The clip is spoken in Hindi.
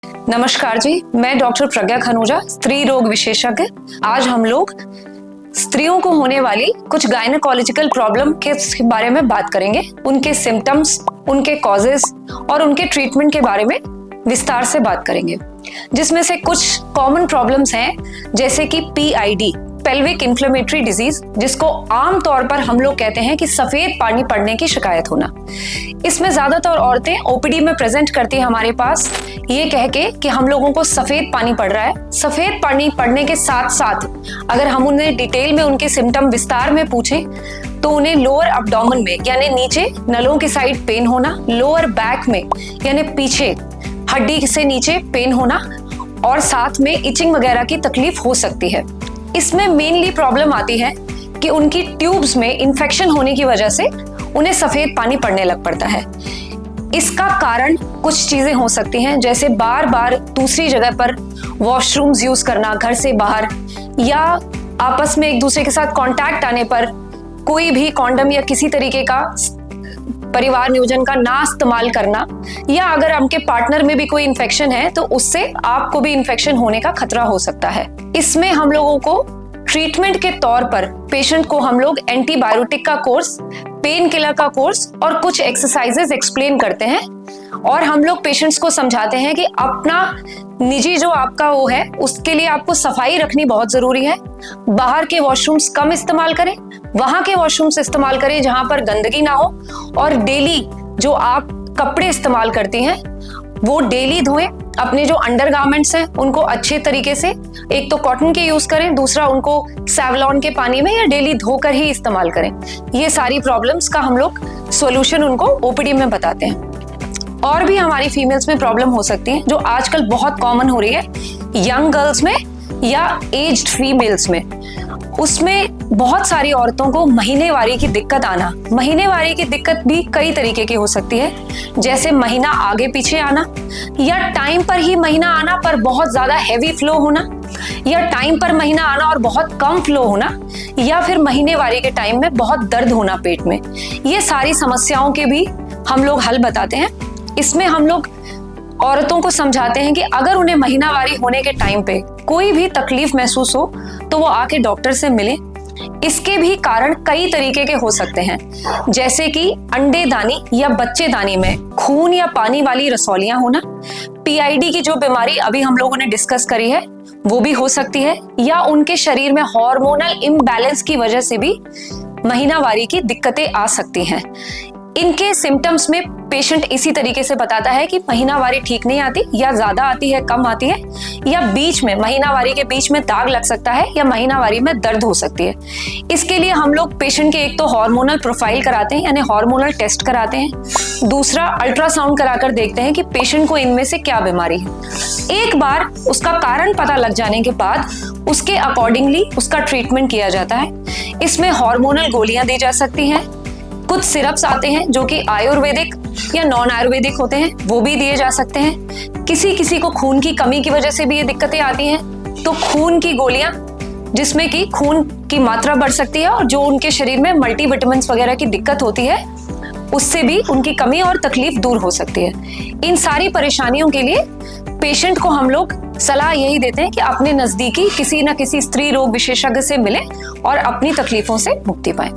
नमस्कार जी, मैं डॉक्टर प्रज्ञा खनूजा, स्त्री रोग विशेषज्ञ। आज हम लोग स्त्रियों को होने वाली कुछ गायनेकोलॉजिकल प्रॉब्लम के बारे में बात करेंगे, उनके सिम्टम्स, उनके कॉजेस और उनके ट्रीटमेंट के बारे में विस्तार से बात करेंगे। जिसमें से कुछ कॉमन प्रॉब्लम्स हैं, जैसे कि PID, पेल्विक इन्फ्लेमेटरी डिजीज, जिसको आम तौर पर हम लोग कहते हैं कि सफेद पानी पड़ने की शिकायत होना। इसमें ज्यादातर औरतें OPD में प्रेजेंट करती हैं हमारे पास ये कह के कि हम लोगों को सफेद पानी पड़ रहा है। सफेद पानी पड़ने के साथ साथ अगर हम उन्हें डिटेल में उनके सिम्टम विस्तार में पूछें तो उन्हें लोअर अब्डोमेन में यानी नीचे नलों की साइड पेन होना, लोअर बैक में यानी पीछे हड्डी से नीचे पेन होना और साथ में इचिंग वगैरह की तकलीफ हो सकती है। इसमें मेनली प्रॉब्लम आती है कि उनकी ट्यूब्स में इंफेक्शन होने की वजह से उन्हें सफेद पानी पड़ने लग पड़ता है। इसका कारण कुछ चीजें हो सकती हैं, जैसे बार बार दूसरी जगह पर वॉशरूम्स यूज करना घर से बाहर, या आपस में एक दूसरे के साथ कांटेक्ट आने पर कोई भी कॉन्डम या किसी तरीके का परिवार नियोजन का ना इस्तेमाल करना, या अगर आपके पार्टनर में भी कोई इन्फेक्शन है तो उससे आपको भी इन्फेक्शन होने का खतरा हो सकता है। इसमें हम लोगों को ट्रीटमेंट के तौर पर पेशेंट को हम लोग एंटीबायोटिक का कोर्स, पेन किलर का कोर्स और कुछ एक्सरसाइजेस एक्सप्लेन करते हैं और हम लोग पेशेंट्स को समझाते हैं कि अपना निजी जो आपका वो है उसके लिए आपको सफाई रखनी बहुत जरूरी है। बाहर के वॉशरूम्स कम इस्तेमाल करें, वहां के वॉशरूम्स इस्तेमाल करें जहां पर गंदगी ना हो, और डेली जो आप कपड़े इस्तेमाल करती हैं वो डेली धोएं। अपने जो अंडरगारमेंट्स हैं उनको अच्छे तरीके से, एक तो कॉटन के यूज करें, दूसरा उनको सेवलॉन के पानी में या डेली धोकर ही इस्तेमाल करें। ये सारी प्रॉब्लम्स का हम लोग सॉल्यूशन उनको OPD में बताते हैं। और भी हमारी फीमेल्स में प्रॉब्लम हो सकती है जो आजकल बहुत कॉमन हो रही है यंग गर्ल्स में या एज्ड फीमेल्स में। उसमें बहुत सारी औरतों को महीनेवारी की दिक्कत आना। महीनेवारी की दिक्कत भी कई तरीके की हो सकती है, जैसे महीना आगे पीछे आना, या टाइम पर ही महीना आना पर बहुत ज्यादा हैवी फ्लो होना, या टाइम पर महीना आना और बहुत कम फ्लो होना, या फिर महीनेवारी के टाइम में बहुत दर्द होना पेट में। ये सारी समस्याओं के भी हम लोग हल बताते हैं। इसमें हम लोग औरतों को समझाते हैं कि अगर उन्हें महीनावारी होने के टाइम पे कोई भी तकलीफ महसूस हो तो वो आके डॉक्टर से मिले। इसके भी कारण कई तरीके के हो सकते हैं, जैसे कि अंडेदानी या बच्चेदानी में खून या पानी वाली रसौलियां होना, PID की जो बीमारी अभी हम लोगों ने डिस्कस करी है वो भी हो सकती है, या उनके शरीर में हार्मोनल इम्बैलेंस की वजह से भी महीनावारी की दिक्कतें आ सकती हैं। इनके सिम्टम्स में पेशेंट इसी तरीके से बताता है कि महीनावारी ठीक नहीं आती, या ज्यादा आती है, कम आती है, या बीच में महीनावारी के बीच में दाग लग सकता है, या महीनावारी में दर्द हो सकती है। इसके लिए हम लोग पेशेंट के एक तो हार्मोनल प्रोफाइल कराते हैं यानी हार्मोनल टेस्ट कराते हैं, दूसरा अल्ट्रासाउंड कराकर देखते हैं कि पेशेंट को इनमें से क्या बीमारी है। एक बार उसका कारण पता लग जाने के बाद उसके अकॉर्डिंगली उसका ट्रीटमेंट किया जाता है। इसमें हार्मोनल गोलियां दी जा सकती हैं, कुछ सिरप्स आते हैं जो कि आयुर्वेदिक या नॉन आयुर्वेदिक होते हैं, वो भी दिए जा सकते हैं। किसी किसी को खून की कमी की वजह से भी ये दिक्कतें आती हैं, तो खून की गोलियां जिसमें कि खून की मात्रा बढ़ सकती है और जो उनके शरीर में मल्टीविटामिन्स वगैरह की दिक्कत होती है उससे भी उनकी कमी और तकलीफ दूर हो सकती है। इन सारी परेशानियों के लिए पेशेंट को हम लोग सलाह यही देते हैं कि अपने नजदीकी किसी न किसी स्त्री रोग विशेषज्ञ से मिलें और अपनी तकलीफों से मुक्ति पाएं।